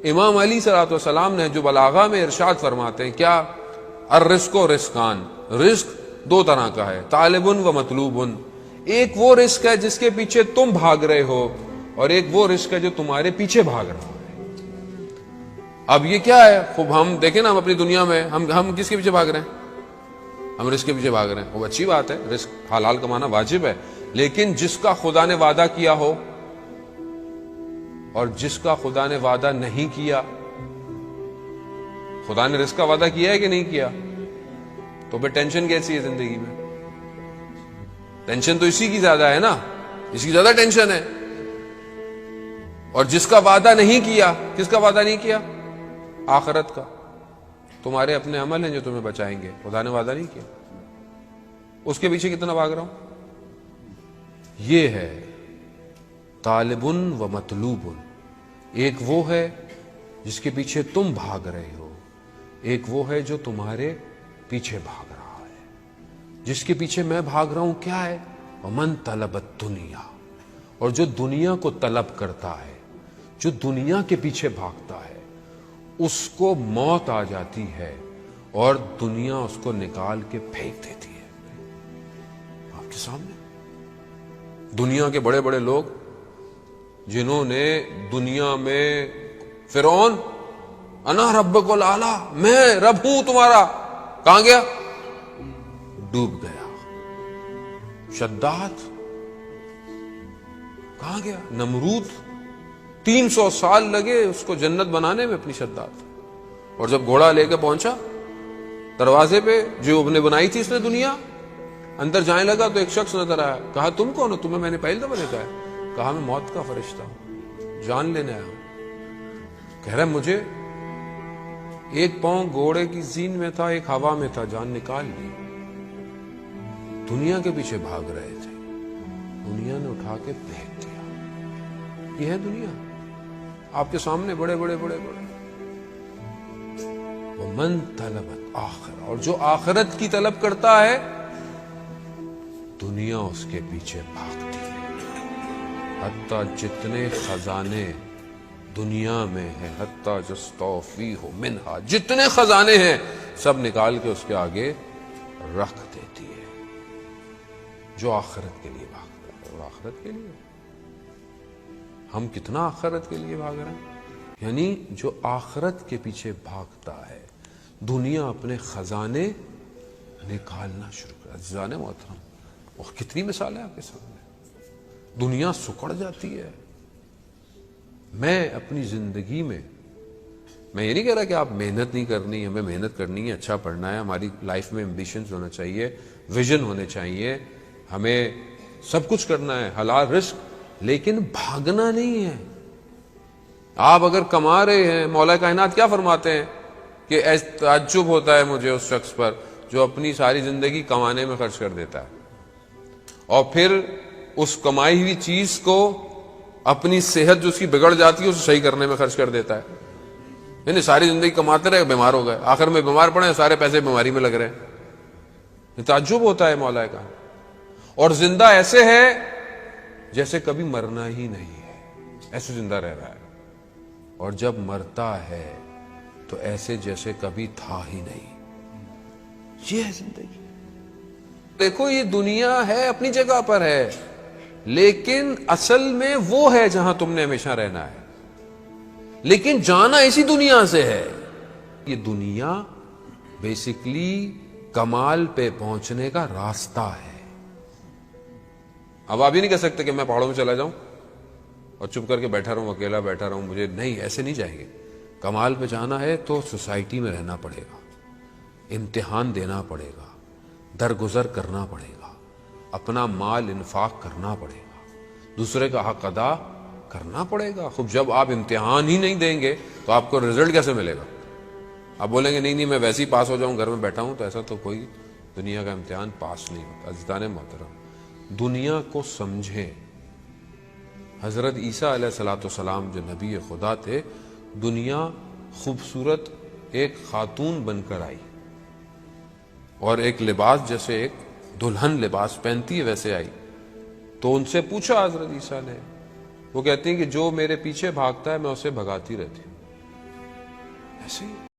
امام علی صلی اللہ علیہ وسلم نے جو بلاغہ میں ارشاد فرماتے ہیں کیا، الرزق و رزقان، رزق دو طرح کا ہے، طالب و مطلوب۔ ایک وہ رزق ہے جس کے پیچھے تم بھاگ رہے ہو، اور ایک وہ رزق ہے جو تمہارے پیچھے بھاگ رہا ہے۔ اب یہ کیا ہے؟ خوب ہم دیکھیں نا، ہم اپنی دنیا میں ہم کس کے پیچھے بھاگ رہے ہیں؟ ہم رزق کے پیچھے بھاگ رہے ہیں۔ وہ اچھی بات ہے، رزق حلال کمانا واجب ہے، لیکن جس کا خدا نے وعدہ کیا ہو اور جس کا خدا نے وعدہ نہیں کیا، خدا نے رزق کا وعدہ کیا ہے کہ نہیں کیا؟ تو پھر ٹینشن کیسی ہے زندگی میں؟ ٹینشن تو اسی کی زیادہ ہے نا، اس کی زیادہ ٹینشن ہے۔ اور جس کا وعدہ نہیں کیا، کس کا وعدہ نہیں کیا؟ آخرت کا۔ تمہارے اپنے عمل ہیں جو تمہیں بچائیں گے، خدا نے وعدہ نہیں کیا، اس کے پیچھے کتنا بھاگ رہا ہوں۔ یہ ہے طالب و مطلوب۔ ایک وہ ہے جس کے پیچھے تم بھاگ رہے ہو، ایک وہ ہے جو تمہارے پیچھے بھاگ رہا ہے۔ جس کے پیچھے میں بھاگ رہا ہوں کیا ہے؟ ومن طلب الدنیا، اور جو دنیا کو طلب کرتا ہے، جو دنیا کے پیچھے بھاگتا ہے، اس کو موت آ جاتی ہے اور دنیا اس کو نکال کے پھینک دیتی ہے۔ آپ کے سامنے دنیا کے بڑے بڑے لوگ جنہوں نے دنیا میں فرعون، انا ربک الاعلی، میں رب ہوں تمہارا، کہاں گیا؟ ڈوب گیا۔ شداد کہاں گیا؟ نمرود 300 سال لگے اس کو جنت بنانے میں اپنی شداد، اور جب گھوڑا لے کے پہنچا دروازے پہ جو نے بنائی تھی اس نے دنیا، اندر جانے لگا تو ایک شخص نظر آیا، کہا تم کون ہو؟ تمہیں میں نے پہلے دفعہ دیکھا ہے۔ کہا میں موت کا فرشتہ ہوں، جان لینے آیا ہوں۔ کہہ رہا مجھے ایک پاؤں گھوڑے کی زین میں تھا، ایک ہوا میں تھا، جان نکال لی۔ دنیا کے پیچھے بھاگ رہے تھے، دنیا نے اٹھا کے پھینک دیا۔ یہ ہے دنیا آپ کے سامنے، بڑے بڑے بڑے بڑے۔ ومن طلب الآخرہ، اور جو آخرت کی طلب کرتا ہے، دنیا اس کے پیچھے بھاگتی ہے۔ حتیٰ جتنے خزانے دنیا میں ہیں، حتیٰ یستوفیہ منہا، جتنے خزانے ہیں سب نکال کے اس کے آگے رکھ دیتی ہے۔ جو آخرت کے لیے بھاگتا ہے، اور آخرت کے لیے ہم کتنا آخرت کے لیے بھاگ رہے ہیں؟ یعنی جو آخرت کے پیچھے بھاگتا ہے، دنیا اپنے خزانے نکالنا شروع کر۔ عزیزان محترم، اور کتنی مثال ہے آپ کے سامنے، دنیا سکڑ جاتی ہے۔ میں اپنی زندگی میں یہ نہیں کہہ رہا کہ آپ محنت نہیں کرنی، ہمیں محنت کرنی ہے، اچھا پڑھنا ہے، ہماری لائف میں ایمبیشنز ہونا چاہیے، ویژن ہونے چاہیے، ہمیں سب کچھ کرنا ہے، حلال رزق، لیکن بھاگنا نہیں ہے۔ آپ اگر کما رہے ہیں، مولا کائنات کیا فرماتے ہیں کہ تعجب ہوتا ہے مجھے اس شخص پر جو اپنی ساری زندگی کمانے میں خرچ کر دیتا ہے اور پھر اس کمائی ہوئی چیز کو اپنی صحت جو اس کی بگڑ جاتی ہے اسے صحیح کرنے میں خرچ کر دیتا ہے۔ یعنی ساری زندگی کماتے رہے، بیمار ہو گئے، آخر میں بیمار پڑے، سارے پیسے بیماری میں لگ رہے ہیں۔ تعجب ہوتا ہے مولا کا۔ اور زندہ ایسے ہے جیسے کبھی مرنا ہی نہیں ہے، ایسے زندہ رہ رہا ہے، اور جب مرتا ہے تو ایسے جیسے کبھی تھا ہی نہیں۔ یہ ہے زندگی۔ دیکھو یہ دنیا ہے، اپنی جگہ پر ہے، لیکن اصل میں وہ ہے جہاں تم نے ہمیشہ رہنا ہے، لیکن جانا اسی دنیا سے ہے۔ یہ دنیا بیسیکلی کمال پہ پہنچنے کا راستہ ہے۔ اب آپ یہ نہیں کہہ سکتے کہ میں پہاڑوں میں چلا جاؤں اور چپ کر کے بیٹھا رہوں، اکیلا بیٹھا رہوں، مجھے نہیں، ایسے نہیں جائیں گے۔ کمال پہ جانا ہے تو سوسائٹی میں رہنا پڑے گا، امتحان دینا پڑے گا، درگزر کرنا پڑے گا، اپنا مال انفاق کرنا پڑے گا، دوسرے کا حق ادا کرنا پڑے گا۔ خوب جب آپ امتحان ہی نہیں دیں گے تو آپ کو رزلٹ کیسے ملے گا؟ آپ بولیں گے نہیں میں ویسے ہی پاس ہو جاؤں، گھر میں بیٹھا ہوں، تو ایسا تو کوئی دنیا کا امتحان پاس نہیں ہوتا۔ عزیزان محترم، دنیا کو سمجھیں۔ حضرت عیسیٰ علیہ السلام جو نبی خدا تھے، دنیا خوبصورت ایک خاتون بن کر آئی اور ایک لباس جیسے ایک دلہن لباس پہنتی ہے ویسے آئی۔ تو ان سے پوچھا حضرت عیسیٰ نے، وہ کہتے ہیں کہ جو میرے پیچھے بھاگتا ہے میں اسے بھگاتی رہتی ہوں۔ ایسے ہی